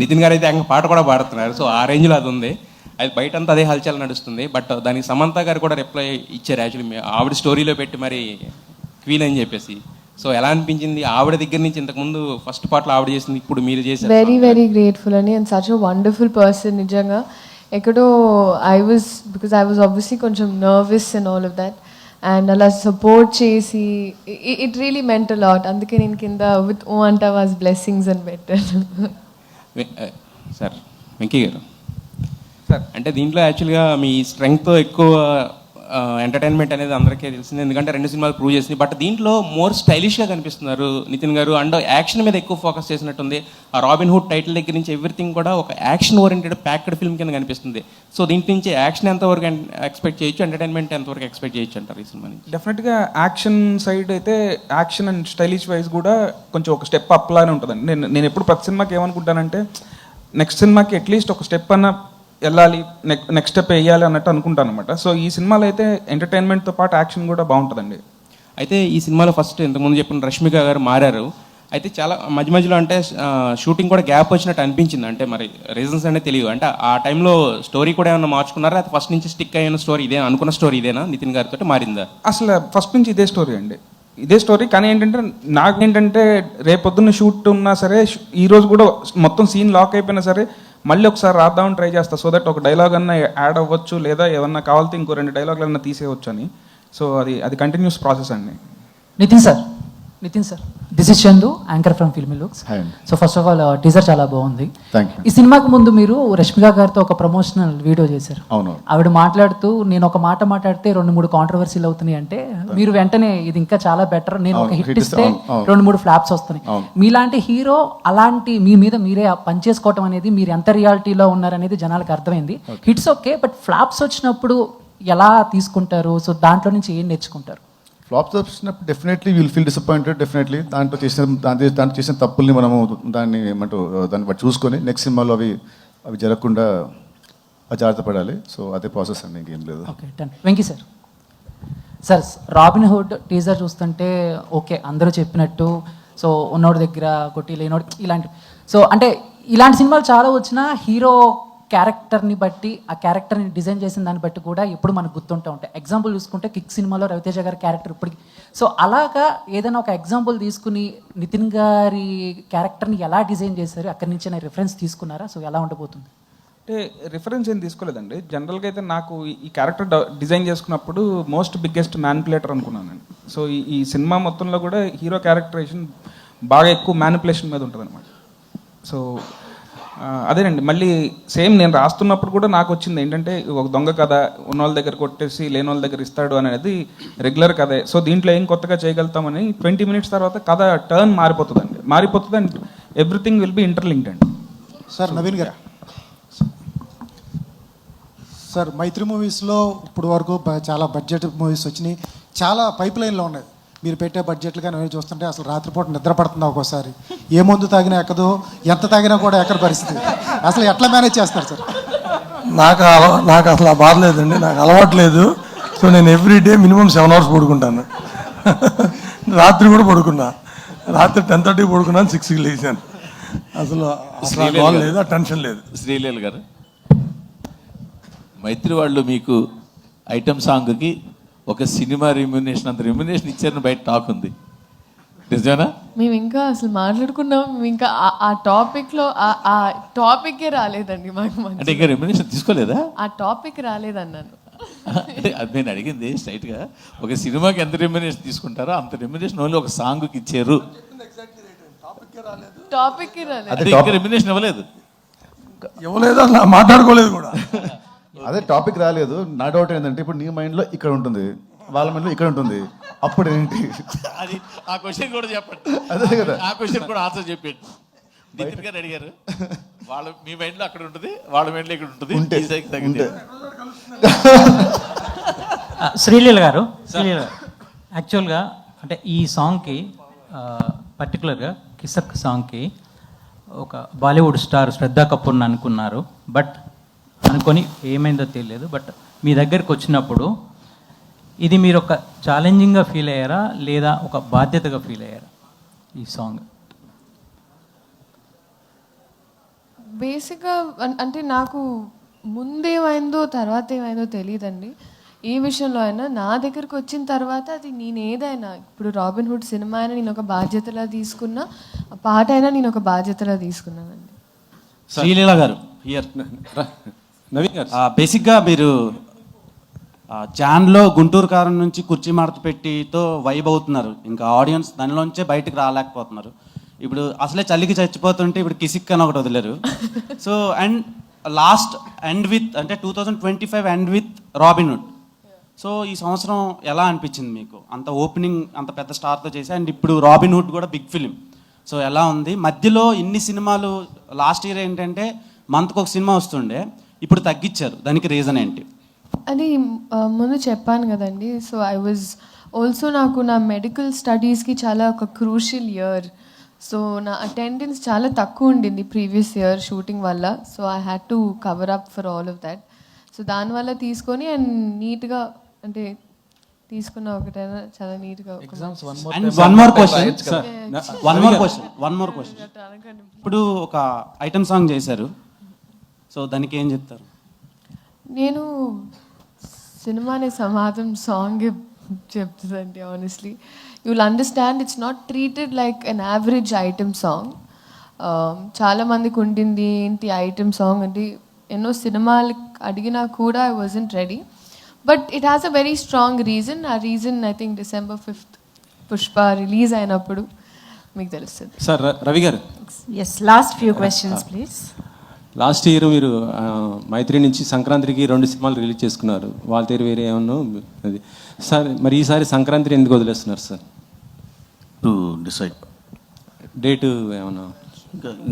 [SPEAKER 15] నితిన్ గారు అయితే పాట కూడా పాడుతున్నారు. సో ఆ రేంజ్లో అది ఉంది. అది బయటంతా అదే హల్చల్ నడుస్తుంది. బట్ దానికి సమంత గారు కూడా రిప్లై ఇచ్చారు యాక్చువల్లీ, ఆవిడ స్టోరీలో పెట్టి మరి క్వీన్ అని చెప్పేసి. సో ఎలా అనిపించింది ఆవిడ దగ్గర నుంచి? ఇంతకుముందు ఫస్ట్ పార్ట్లో ఆవిడ చేసింది, ఇప్పుడు మీరు చేశారు.
[SPEAKER 6] వెరీ గ్రేట్ఫుల్ అండి. And such a wonderful person. నిజంగా ఎక్కడో బికాజ్ ఐ వాజ్ ఆబ్వియస్లీ కొంచెం nervous and all of that. And అలా సపోర్ట్ చేసి it really meant a lot. అందుకే నేను కింద విత్ ఓ అంటా వాజ్ బ్లెస్సింగ్స్ అని పెట్టాను.
[SPEAKER 15] సార్ వెంకీ గారు, అంటే దీంట్లో యాక్చువల్గా మీ స్ట్రెంగ్త్తో ఎక్కువ ఎంటర్టైన్మెంట్ అనేది అందరికీ తెలిసింది, ఎందుకంటే 2 సినిమాలు ప్రూవ్ చేసింది. బట్ దీంట్లో మోర్ స్టైలిష్గా కనిపిస్తున్నారు నితిన్ గారు. అండ్ యాక్షన్ మీద ఎక్కువ ఫోకస్ చేసినట్టుంది. ఆ రాబిన్ హుడ్ టైటిల్ దగ్గర నుంచి ఎవ్రీథింగ్ కూడా ఒక యాక్షన్ ఓరియంటెడ్ ప్యాక్డ్ ఫిల్మ్ కింద కనిపిస్తుంది. సో దీంట్ నుంచి యాక్షన్ ఎంతవరకు ఎక్స్పెక్ట్ చేయొచ్చు, ఎంటర్టైన్మెంట్ ఎంతవరకు ఎక్స్పెక్ట్ చేయొచ్చు అంటారు ఈ సినిమా నుంచి?
[SPEAKER 4] డెఫినెట్గా యాక్షన్ సైడ్ అయితే యాక్షన్ అండ్ స్టైలిష్ వైజ్ కూడా కొంచెం ఒక స్టెప్ అప్ లానే ఉంటుందండి. నేను ఎప్పుడు ప్రతి సినిమాకి ఏమనుకుంటానంటే నెక్స్ట్ సినిమాకి అట్లీస్ట్ ఒక స్టెప్ అన్న వెళ్ళాలి, నెక్స్ట్ స్టెప్ వేయాలి అన్నట్టు అనుకుంటాను అనమాట. సో ఈ సినిమాలో అయితే ఎంటర్టైన్మెంట్తో పాటు యాక్షన్ కూడా బాగుంటుందండి.
[SPEAKER 15] అయితే ఈ సినిమాలో ఫస్ట్ ఇంతకుముందు చెప్పిన రష్మిక గారు మారారు. అయితే చాలా మధ్యలో అంటే షూటింగ్ కూడా గ్యాప్ వచ్చినట్టు అనిపించింది. అంటే మరి రీజన్స్ అనేది తెలియదు. అంటే ఆ టైంలో స్టోరీ కూడా ఏమన్నా మార్చుకున్నారా? అది ఫస్ట్ నుంచి స్టిక్ అయిన స్టోరీ ఇదే అనుకున్న స్టోరీ ఇదేనా నితిన్ గారితో మారిందా?
[SPEAKER 4] అసలు ఫస్ట్ నుంచి ఇదే స్టోరీ అండి, ఇదే స్టోరీ. కానీ ఏంటంటే నాకేంటంటే రేపొద్దున్న షూట్ ఉన్నా సరే, ఈరోజు కూడా మొత్తం సీన్ లాక్ అయిపోయినా సరే మళ్ళీ ఒకసారి రాద్దామని ట్రై చేస్తా. సో దట్ ఒక డైలాగ్ అన్నా యాడ్ అవ్వచ్చు, లేదా ఏమన్నా కావాలితే ఇంకో 2 డైలాగులు అన్నా తీసేయవచ్చు అని. సో అది కంటిన్యూస్ ప్రాసెస్ అండి.
[SPEAKER 16] Nithin sir, this is Chandu, anchor from filmy looks. So first of all teaser చాలా బాగుంది. ఈ సినిమాకి ముందు మీరు రష్మిక గారితో ఒక ప్రమోషనల్ వీడియో చేశారు. ఆవిడ మాట్లాడుతూ నేను ఒక మాట మాట్లాడితే 2-3 కాంట్రవర్సీలు అవుతున్నాయి అంటే మీరు వెంటనే ఇది ఇంకా చాలా బెటర్, నేను ఒక హిట్ ఇస్తే 2-3 ఫ్లాప్స్ వస్తున్నాయి. మీలాంటి హీరో అలాంటి మీ మీద మీరే పనిచేసుకోవటం అనేది మీరు ఎంత రియాలిటీలో ఉన్నారనేది జనాలకు అర్థమైంది. హిట్స్ ఓకే, బట్ ఫ్లాప్స్ వచ్చినప్పుడు ఎలా తీసుకుంటారు? సో దాంట్లో నుంచి ఏం నేర్చుకుంటారు?
[SPEAKER 3] ఫ్లాప్స్ వచ్చినప్పుడు definitely will feel disappointed. Definitely దాంట్లో చేసిన తప్పుల్ని మనము దాన్ని దాన్ని బట్టి చూసుకొని నెక్స్ట్ సినిమాలో అవి జరగకుండా జాగ్రత్త పడాలి. సో అదే ప్రాసెస్ అండి, ఇంకేం లేదు.
[SPEAKER 16] Okay done. Venky sir. Sir robin hood teaser చూస్తుంటే ఓకే అందరూ చెప్పినట్టు సో ఉన్నోడి దగ్గర కొట్టి లేనోడి ఇలాంటి సో అంటే ఇలాంటి సినిమాలు చాలా వచ్చినా హీరో క్యారెక్టర్ని బట్టి ఆ క్యారెక్టర్ని డిజైన్ చేసిన దాన్ని బట్టి కూడా ఎప్పుడు మనకు గుర్తుంటూ ఉంటాయి. ఎగ్జాంపుల్ చూసుకుంటే కిక్ సినిమాలో రవితేజ గారి క్యారెక్టర్ ఇప్పటికి సో అలాగా ఏదైనా ఒక ఎగ్జాంపుల్ తీసుకుని నితిన్ గారి క్యారెక్టర్ని ఎలా డిజైన్ చేశారు, అక్కడి నుంచి రిఫరెన్స్ తీసుకున్నారా? సో ఎలా ఉండబోతుంది?
[SPEAKER 4] అంటే రిఫరెన్స్ ఏం తీసుకోలేదండి. జనరల్గా అయితే నాకు ఈ క్యారెక్టర్ డిజైన్ చేసుకున్నప్పుడు మోస్ట్ బిగ్గెస్ట్ మ్యానిపులేటర్ అనుకున్నానండి. సో ఈ సినిమా మొత్తంలో కూడా హీరో క్యారెక్టరేషన్ బాగా ఎక్కువ మ్యానిపులేషన్ మీద ఉంటుంది అనమాట. సో అదేనండి, మళ్ళీ సేమ్ నేను రాస్తున్నప్పుడు కూడా నాకు వచ్చింది ఏంటంటే ఒక దొంగ కథ, ఉన్న వాళ్ళ దగ్గర కొట్టేసి లేని వాళ్ళ దగ్గర ఇస్తాడు అనేది రెగ్యులర్ కథే. సో దీంట్లో ఏం కొత్తగా చేయగలుగుతామని 20 minutes తర్వాత కథ టర్న్ మారిపోతుంది and everything will be interlinked అండి.
[SPEAKER 17] సార్ నవీన్ గారు, సార్ మైత్రి మూవీస్లో ఇప్పుడు వరకు చాలా బడ్జెట్ మూవీస్ వచ్చినాయి, చాలా పైప్ లైన్లో ఉన్నాయి. మీరు పెట్టే బడ్జెట్లు కానీ అవి చూస్తుంటే అసలు రాత్రిపూట నిద్ర పడుతుంది ఒక్కోసారి. ఏ మందు తాగినా ఎక్కదు, ఎంత తాగినా కూడా ఎక్కడ పరిస్థితి. అసలు ఎట్లా మేనేజ్ చేస్తారు సార్?
[SPEAKER 11] నాకు అసలు ఆ బాధ లేదండి, నాకు అలవాటు లేదు. సో నేను ఎవ్రీడే మినిమం 7 hours పడుకుంటాను. రాత్రి కూడా పడుకున్నా, రాత్రి 10:30 పడుకున్నాను, 6కి లేచాను. అసలు లేదు, టెన్షన్ లేదు.
[SPEAKER 2] శ్రీలీల గారు, మైత్రి వాళ్ళు మీకు ఐటమ్ సాంగ్కి ఒక సినిమా రెమ్యునేషన్ అంత రెమ్యునేషన్ ఇచ్చారని బయట టాక్ ఉంది, నిజమేనా?
[SPEAKER 6] మేము ఇంకా అసలు మాట్లాడుకున్నాం, మేము ఇంకా ఆ టాపిక్లో ఆ టాపిక్కే రాలేదండి మాకు.
[SPEAKER 2] అంటే ఇంకా రెమ్యునేషన్ తీసుకోలేదా?
[SPEAKER 6] ఆ టాపిక్ రాలేదన్నాను.
[SPEAKER 2] అంటే అది నేను అడిగింది స్ట్రైట్గా, ఒక సినిమాకి ఎంత రెమ్యునేషన్ తీసుకుంటారో అంత రెమ్యునేషన్ ఓన్లీ ఒక సాంగ్కి ఇచ్చారు.
[SPEAKER 6] టాపిక్కే రాలేదు,
[SPEAKER 2] అదే ఇంకా రెమ్యునేషన్ ఇవ్వలేదు
[SPEAKER 11] అసలు మాట్లాడుకోలేదు కూడా.
[SPEAKER 3] అదే టాపిక్ రాలేదు. నా డౌట్ ఏంటంటే ఇప్పుడు నీ మైండ్లో ఇక్కడ ఉంటుంది, వాళ్ళ మైండ్లో ఇక్కడ ఉంటుంది, అప్పుడు ఏంటి?
[SPEAKER 2] అది ఆ క్వశ్చన్ కూడా చెప్పండి.
[SPEAKER 3] అదే కదా,
[SPEAKER 2] ఆ క్వశ్చన్ కూడా ఆన్సర్ చెప్పండి. నితిన్ గారు అడిగారు, వాళ్ళ మీ మైండ్లో అక్కడ ఉంటుంది, వాళ్ళ మైండ్లో ఇక్కడ ఉంటుంది.
[SPEAKER 18] శ్రీలీల గారు, యాక్చువల్గా అంటే ఈ సాంగ్కి పర్టికులర్గా కిసక్ సాంగ్కి ఒక బాలీవుడ్ స్టార్ శ్రద్ధా కపూర్ని అనుకున్నారు. బట్ అనుకొని ఏమైందో తెలియదు. బట్ మీ దగ్గరికి వచ్చినప్పుడు ఇది మీరు ఒక ఛాలెంజింగ్గా ఫీల్ అయ్యారా లేదా ఒక బాధ్యతగా ఫీల్ అయ్యారా ఈ సాంగ్?
[SPEAKER 6] బేసిక్గా అంటే నాకు ముందేమైందో తర్వాత ఏమైందో తెలియదండి. ఏ విషయంలో అయినా నా దగ్గరకు వచ్చిన తర్వాత అది నేను ఏదైనా ఇప్పుడు రాబిన్ హుడ్ సినిమా అయినా నేను ఒక బాధ్యతలా తీసుకున్నా, ఆ పాట అయినా నేను ఒక బాధ్యతలా తీసుకున్నానండి.
[SPEAKER 19] శ్రీలీల గారు హియర్. నవీన్ గారు, బేసిక్గా మీరు జాన్లో గుంటూరు కారం నుంచి కుర్చీ మడత పెట్టితో వైబ్ అవుతున్నారు, ఇంకా ఆడియన్స్ దానిలోంచే బయటకు రాలేకపోతున్నారు. ఇప్పుడు అసలే చలికి చచ్చిపోతుంటే ఇప్పుడు కిసిక్ అని ఒకటి వదిలేరు. So and last end with అంటే 2025 end with Robin Hood. So ఈ సంవత్సరం ఎలా అనిపించింది మీకు? అంత ఓపెనింగ్ అంత పెద్ద స్టార్తో చేసి అండ్ ఇప్పుడు రాబిన్ హుడ్ కూడా బిగ్ ఫిలిం. సో ఎలా ఉంది? మధ్యలో ఇన్ని సినిమాలు లాస్ట్ ఇయర్ ఏంటంటే మంత్కి ఒక సినిమా వస్తుండే, ఇప్పుడు తగ్గించారు, దానికి రీజన్ ఏంటి?
[SPEAKER 6] అది ముందు చెప్పాను కదండి. సో ఐ వాజ్ ఆల్సో నాకు నా మెడికల్ స్టడీస్కి చాలా ఒక క్రూషియల్ ఇయర్. సో నా అటెండెన్స్ చాలా తక్కువ ఉండింది ప్రీవియస్ ఇయర్ షూటింగ్ వల్ల. So I had to cover up for all of that. So దానివల్ల తీసుకొని అండ్ నీట్గా అంటే తీసుకున్న ఒకటైనా చాలా నీట్గా.
[SPEAKER 19] One more question. ఇప్పుడు ఒక ఐటమ్ సాంగ్ చేశారు, సో దానికి ఏం చెప్తారు?
[SPEAKER 6] నేను సినిమానే సమాధం సాంగ్ చెప్తుందండి. Honestly you will understand it's not treated like an average item song. చాలామందికి ఉండింది ఏంటి ఐటమ్ సాంగ్ అంటే, ఎన్నో సినిమాలు అడిగినా కూడా I wasn't ready. But it has a very strong reason. ఆ reason I think December 5th Pushpa release అయినప్పుడు మీకు తెలుస్తుంది.
[SPEAKER 7] సార్ రవి గారు,
[SPEAKER 1] yes, last few questions please.
[SPEAKER 7] Last year మీరు మైత్రి నుంచి సంక్రాంతికి 2 సినిమాలు రిలీజ్ చేసుకున్నారు, వాళ్ళ తీరు వేరే ఏమన్నా అది. సార్ మరి ఈసారి సంక్రాంతిని ఎందుకు వదిలేస్తున్నారు సార్?
[SPEAKER 20] టు డిసైడ్
[SPEAKER 7] డేటు ఏమన్నా?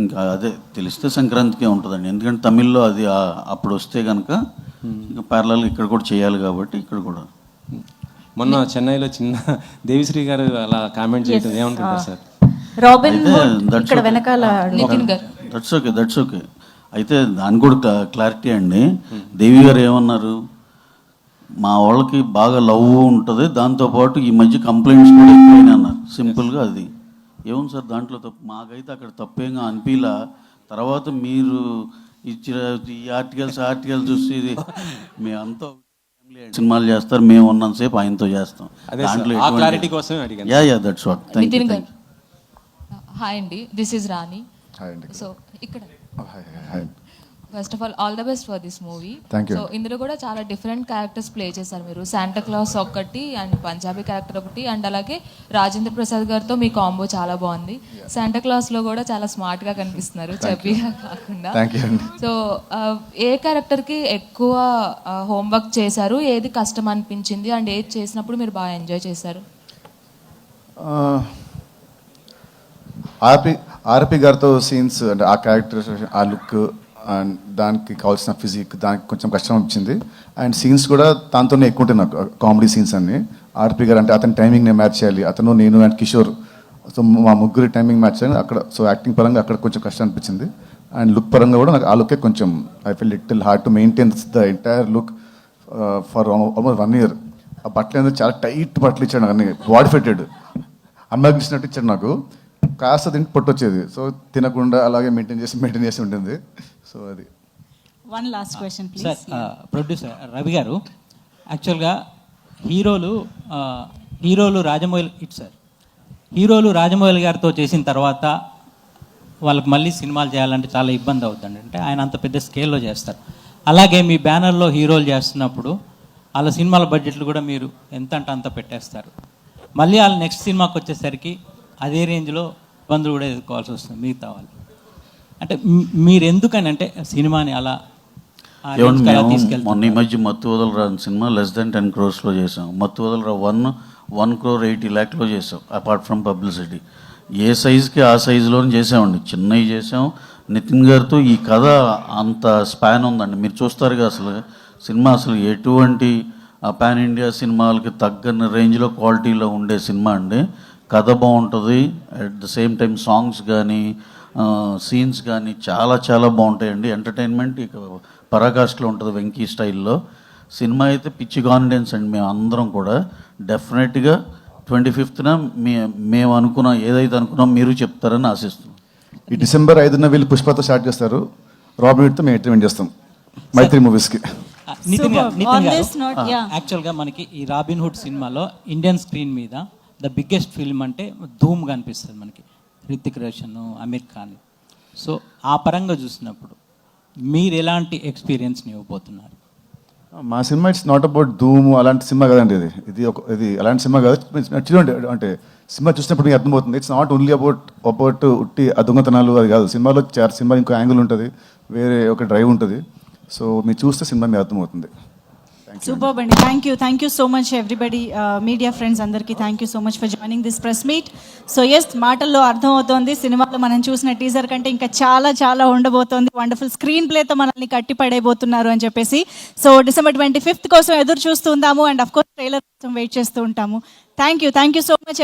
[SPEAKER 20] ఇంకా అదే తెలిస్తే సంక్రాంతికే ఉంటుందండి, ఎందుకంటే తమిళ్లో అది అప్పుడు వస్తే కనుక ఇంకా ప్యారలల్ ఇక్కడ కూడా చేయాలి కాబట్టి ఇక్కడ కూడా
[SPEAKER 7] మొన్న చెన్నైలో చిన్న దేవిశ్రీ గారు అలా కామెంట్ చేయడం ఏమనుకుంటారు సార్?
[SPEAKER 1] రాబిన్
[SPEAKER 20] అయితే
[SPEAKER 1] హుడ్
[SPEAKER 20] that's
[SPEAKER 1] ఇక్కడ
[SPEAKER 20] okay.
[SPEAKER 1] వెనకాల
[SPEAKER 12] నితిన్ గారు
[SPEAKER 20] దట్స్ ఓకే. అయితే దాని కూడా క్లారిటీ అండి. దేవి గారు ఏమన్నారు, మా వాళ్ళకి బాగా లవ్ ఉంటుంది, దాంతోపాటు ఈ మధ్య కంప్లైంట్స్ కూడా ఎక్కువైనా అన్నారు. సింపుల్గా అది ఏముంది సార్ దాంట్లో తప్పు? మాకైతే అక్కడ తప్పేగా అనిపిలా. తర్వాత మీరు ఇచ్చిన ఈ ఆర్టికల్స్ చూసి ఇది మేమంతా సినిమాలు చేస్తారు, మేము ఉన్నంతసేపు ఆయనతో చేస్తాం. దాంట్లో
[SPEAKER 7] క్లారిటీ కోసం అడిగాను.
[SPEAKER 20] Yeah that's what. Thank
[SPEAKER 12] Nithin
[SPEAKER 20] you.
[SPEAKER 12] Garu hi అండి, దిస్ ఇస్ రాణి. సో ఇక్కడ first of all the best for this movie.
[SPEAKER 3] Thank you.
[SPEAKER 12] So ఇందులో కూడా చాలా డిఫరెంట్ క్యారెక్టర్స్ ప్లే చేశారు మీరు. శాంటా క్లాస్ ఒకటి అండ్ పంజాబీ క్యారెక్టర్ ఒకటి అండ్ అలాగే రాజేంద్ర ప్రసాద్ గారితో మీ కాంబో చాలా బాగుంది. శాంటా క్లాస్ లో కూడా చాలా స్మార్ట్ గా కనిపిస్తున్నారు, చబ్బీగా కాకుండా. సో ఏ క్యారెక్టర్ కి ఎక్కువ హోంవర్క్ చేశారు, ఏది కష్టం అనిపించింది అండ్ ఏది చేసినప్పుడు మీరు బాగా ఎంజాయ్ చేశారు?
[SPEAKER 3] ఆర్పి గారితో సీన్స్ అంటే ఆ క్యారెక్టర్, ఆ లుక్ అండ్ దానికి కావాల్సిన ఫిజిక్, దానికి కొంచెం కష్టం వచ్చింది. అండ్ సీన్స్ కూడా దాంతోనే ఎక్కువ ఉంటాయి నాకు, కామెడీ సీన్స్ అన్ని. ఆర్పి గారు అంటే అతని టైమింగ్ నేను మ్యాచ్ చేయాలి, అతను నేను అండ్ కిషోర్, సో మా ముగ్గురి టైమింగ్ మ్యాచ్ చేయాలి అక్కడ. సో యాక్టింగ్ పరంగా అక్కడ కొంచెం కష్టం అనిపించింది. అండ్ లుక్ పరంగా కూడా నాకు ఆ లుకే కొంచెం I feel little hard to maintain the entire look for almost 1 year. ఆ బట్టలు అనేది చాలా టైట్ బట్టలు ఇచ్చాడు నాకు, అన్ని బాడీ ఫిట్టెడ్ అమ్మాయికి ఇచ్చినట్టు ఇచ్చాడు నాకు. కాస్త తింటే పొట్టు వచ్చేది, సో తినకుండా అలాగే మెయింటైన్ చేసి ఉంటుంది. సో అది
[SPEAKER 1] one last question please.
[SPEAKER 18] Sir producer Ravi గారు, యాక్చువల్గా హీరోలు రాజమౌళి గారితో చేసిన తర్వాత వాళ్ళకి మళ్ళీ సినిమాలు చేయాలంటే చాలా ఇబ్బంది అవుతుంది. అంటే ఆయన అంత పెద్ద స్కేల్లో చేస్తారు. అలాగే మీ బ్యానర్లో హీరోలు చేస్తున్నప్పుడు వాళ్ళ సినిమాల బడ్జెట్లు కూడా మీరు ఎంత అంటే అంత పెట్టేస్తారు. మళ్ళీ వాళ్ళ నెక్స్ట్ సినిమాకి వచ్చేసరికి అదే రేంజ్లో ఇబ్బందులు కూడా ఎదుర్కోవాల్సి వస్తుంది మిగతా వాళ్ళు. అంటే మీరు ఎందుకని అంటే సినిమాని అలా
[SPEAKER 20] మొన్న ఈ మధ్య మత్తు వదలరా సినిమా less than 10 crores చేసాం. మత్తు వదలరా 1.80 crore చేసాం, అపార్ట్ ఫ్రమ్ పబ్లిసిటీ. ఏ సైజుకి ఆ సైజులోనే చేసామండి, చిన్నవి చేసాం. నితిన్ గారితో ఈ కథ అంత స్పాన్ ఉందండి, మీరు చూస్తారుగా. అసలు సినిమా అసలు ఎటువంటి పాన్ ఇండియా సినిమాలకి తగ్గని రేంజ్లో క్వాలిటీలో ఉండే సినిమా అండి. కథ బాగుంటుంది, at the same time songs కానీ సీన్స్ కానీ చాలా చాలా బాగుంటాయండి. ఎంటర్టైన్మెంట్ ఇక పరాకాష్ఠలో ఉంటుంది వెంకీ స్టైల్లో. సినిమా అయితే పిచ్చి కాన్ఫిడెన్స్ అండి. మేము అందరం కూడా డెఫినెట్గా 25th మేము ఏదైతే అనుకున్నాం మీరు చెప్తారని ఆశిస్తున్నాం.
[SPEAKER 3] ఈ December 5న వీళ్ళు పుష్పతో స్టార్ట్ చేస్తారు, రాబిన్ హుడ్తో మేము ఇంటర్వ్యూ చేస్తాం మైత్రి మూవీస్కి.
[SPEAKER 18] నితిన్ గారు యాక్చువల్గా మనకి ఈ రాబిన్ హుడ్ సినిమాలో ఇండియన్ స్క్రీన్ మీద ద బిగ్గెస్ట్ ఫిల్మ్ అంటే ధూమ్ కనిపిస్తుంది మనకి, రితిక్ రోషన్, అమీర్ ఖాన్. సో ఆ పరంగా చూసినప్పుడు మీరు ఎలాంటి ఎక్స్పీరియన్స్ని ఇవ్వబోతున్నారు?
[SPEAKER 3] మా సినిమా ఇట్స్ నాట్ అబౌట్ ధూమ్ అలాంటి సినిమా కదండి. ఇది అలాంటి సినిమా కాదు. అంటే సినిమా చూసినప్పుడు మీకు అర్థమవుతుంది. ఇట్స్ నాట్ ఓన్లీ అబౌట్ ఉట్టి ఆ దొంగతనాలు అది కాదు. సినిమా ఇంకో యాంగిల్ ఉంటుంది, వేరే ఒక డ్రైవ్ ఉంటుంది. సో మీరు చూస్తే సినిమా మీకు అర్థమవుతుంది.
[SPEAKER 1] సూపర్ అండి. Thank you so much everybody, media friends అందరికీ thank you so much for joining this press meet. So yes, మాటల్లో అర్థమవుతోంది సినిమాలో మనం చూసిన టీజర్ కంటే ఇంకా చాలా చాలా ఉండబోతోంది. వండర్ఫుల్ స్క్రీన్ ప్లేతో మనల్ని కట్టి పడేయబోతున్నారు అని చెప్పేసి. సో December 25th కోసం ఎదురు చూస్తుందాము అండ్ అఫ్ కోర్స్ ట్రైలర్ కోసం వెయిట్ చేస్తూ ఉంటాము. Thank you so much.